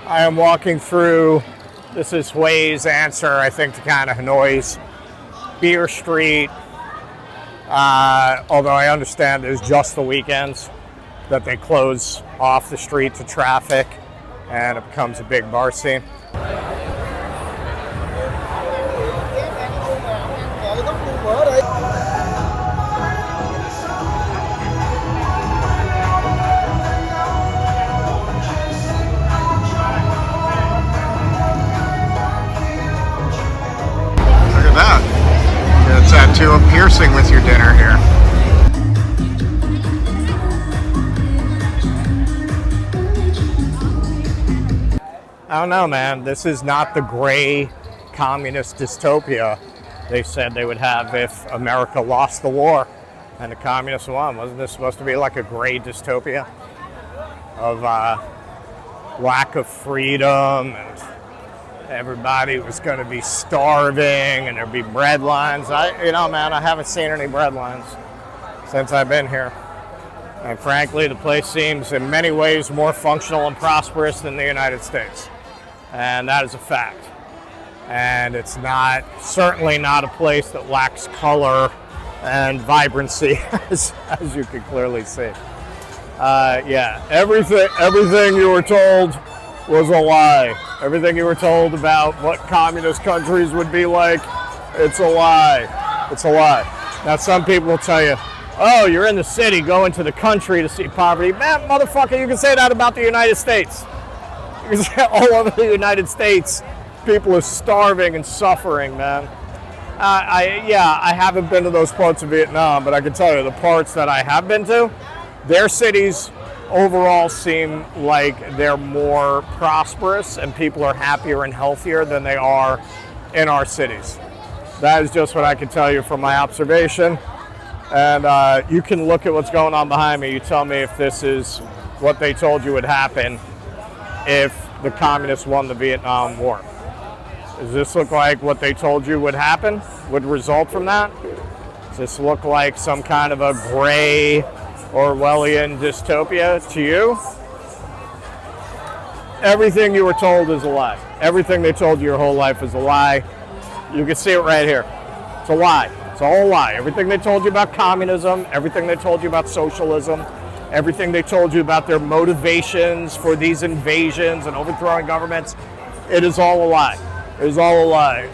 I am walking through, this is Hui's answer, I think, to kind of Hanoi's Beer Street. Although I understand it's just the weekends that they close off the street to traffic and it becomes a big bar scene. Look at that. Get a tattoo of piercing with your dinner here. I don't know, man. This is not the gray communist dystopia they said they would have if America lost the war and the communists won. Wasn't this supposed to be like a gray dystopia of lack of freedom and everybody was going to be starving and there'd be bread lines? Man, I haven't seen any bread lines since I've been here. And frankly, the place seems in many ways more functional and prosperous than the United States. And that is a fact. And it's certainly not a place that lacks color and vibrancy, as you can clearly see. Everything you were told was a lie. Everything you were told about what communist countries would be like, it's a lie. It's a lie. Now, some people will tell you, oh, you're in the city, go into the country to see poverty. Man, motherfucker, you can say that about the United States. You can say all over the United States, people are starving and suffering, man. I haven't been to those parts of Vietnam, but I can tell you the parts that I have been to, their cities overall seem like they're more prosperous and people are happier and healthier than they are in our cities. That is just what I can tell you from my observation. And you can look at what's going on behind me. You tell me if this is what they told you would happen if the communists won the Vietnam War. Does this look like what they told you would happen, would result from that? Does this look like some kind of a gray Orwellian dystopia to you? Everything you were told is a lie. Everything they told you your whole life is a lie. You can see it right here. It's a lie. It's a whole lie. Everything they told you about communism, everything they told you about socialism, everything they told you about their motivations for these invasions and overthrowing governments, it is all a lie. It is all a lie.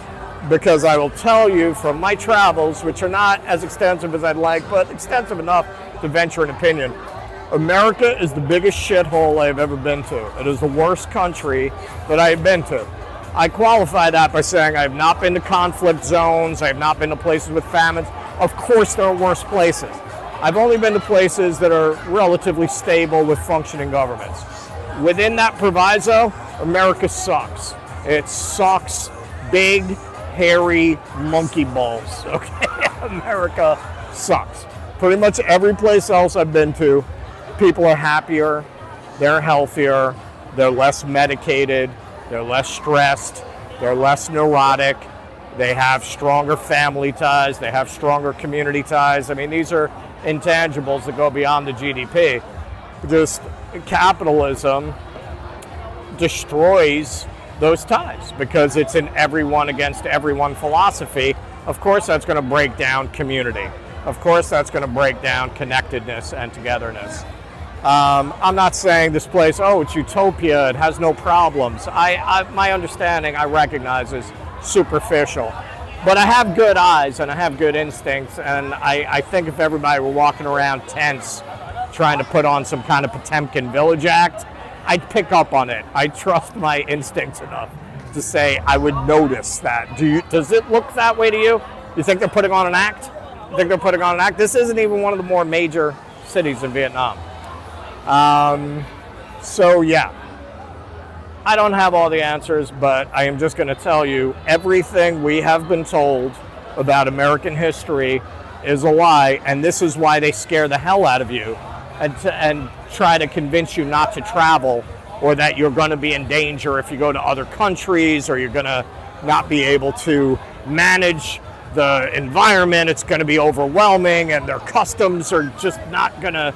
Because I will tell you from my travels, which are not as extensive as I'd like, but extensive enough to venture an opinion, America is the biggest shithole I've ever been to. It is the worst country that I have been to. I qualify that by saying I have not been to conflict zones, I have not been to places with famines. Of course there are worse places. I've only been to places that are relatively stable with functioning governments. Within that proviso, America sucks. It sucks big, hairy monkey balls, okay? America sucks. Pretty much every place else I've been to, people are happier, they're healthier, they're less medicated, they're less stressed, they're less neurotic, they have stronger family ties, they have stronger community ties. I mean, these are intangibles that go beyond the GDP. Just capitalism destroys those ties because it's an everyone against everyone philosophy. Of course that's going to break down community. Of course that's going to break down connectedness and togetherness. I'm not saying this place, oh, it's utopia, it has no problems. My understanding, I recognize, is superficial. But I have good eyes and I have good instincts, and I think if everybody were walking around tense trying to put on some kind of Potemkin Village act, I'd pick up on it. I trust my instincts enough to say I would notice that. Does it look that way to you? You think they're putting on an act? You think they're putting on an act? This isn't even one of the more major cities in Vietnam. So yeah, I don't have all the answers, but I am just going to tell you everything we have been told about American history is a lie, and this is why they scare the hell out of you and try to convince you not to travel, or that you're going to be in danger if you go to other countries, or you're going to not be able to manage the environment. It's going to be overwhelming, and their customs are just not going to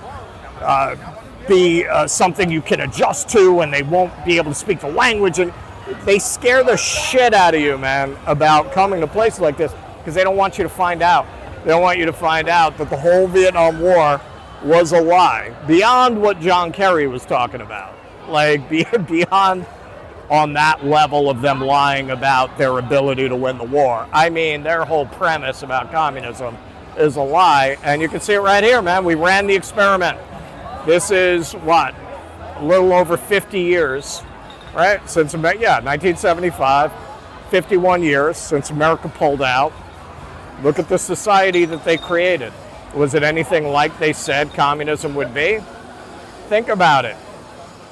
be something you can adjust to, and they won't be able to speak the language, and they scare the shit out of you, man, about coming to places like this, because they don't want you to find out. They don't want you to find out that the whole Vietnam War was a lie, beyond what John Kerry was talking about. Like, beyond on that level of them lying about their ability to win the war. I mean, their whole premise about communism is a lie, and you can see it right here, man. We ran the experiment. This is, what, a little over 50 years, right? Since, 1975, 51 years since America pulled out. Look at the society that they created. Was it anything like they said communism would be? Think about it.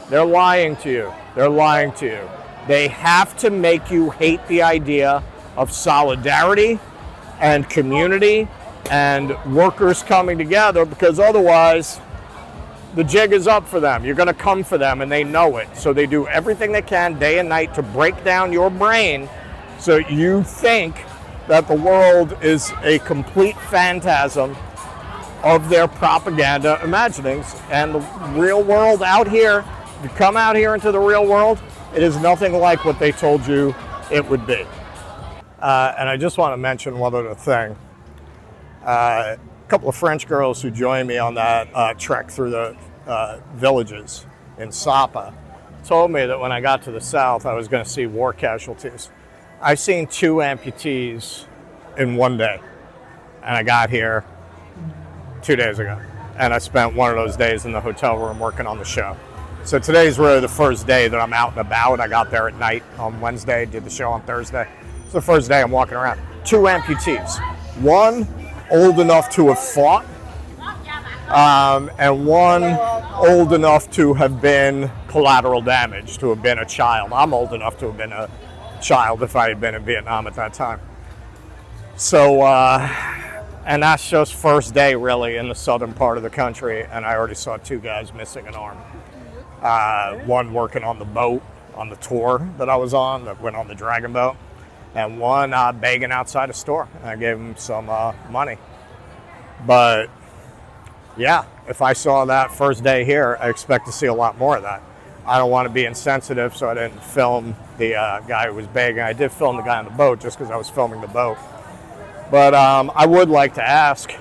They're lying to you. They're lying to you. They have to make you hate the idea of solidarity and community and workers coming together, because otherwise the jig is up for them. You're going to come for them, and they know it. So they do everything they can day and night to break down your brain so you think that the world is a complete phantasm of their propaganda imaginings. And the real world out here, if you come out here into the real world, it is nothing like what they told you it would be. And I just want to mention one other thing. A couple of French girls who joined me on that trek through the villages in Sapa told me that when I got to the south, I was going to see war casualties. I've seen 2 amputees in one day, and I got here 2 days ago, and I spent one of those days in the hotel room working on the show. So today's really the first day that I'm out and about. I got there at night on Wednesday, did the show on Thursday. It's the first day I'm walking around. 2 amputees. One old enough to have fought, and one old enough to have been collateral damage, to have been a child. I'm old enough to have been a child if I had been in Vietnam at that time. So, and that's just first day really in the southern part of the country, and I already saw 2 guys missing an arm. One working on the boat on the tour that I was on, that went on the Dragon boat, and one begging outside a store. I gave him some money. But yeah, if I saw that first day here, I expect to see a lot more of that. I don't want to be insensitive, so I didn't film the guy who was begging. I did film the guy on the boat just because I was filming the boat. But I would like to ask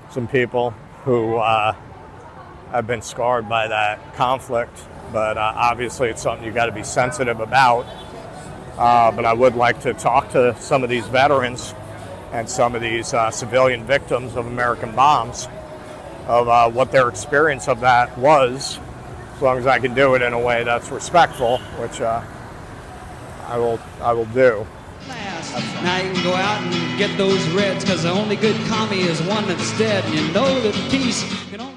some people who have been scarred by that conflict, but obviously it's something you got to be sensitive about. But I would like to talk to some of these veterans and some of these civilian victims of American bombs, of what their experience of that was, as long as I can do it in a way that's respectful, which I will do. Now you can go out and get those reds, because the only good commie is one that's dead, and you know that peace can only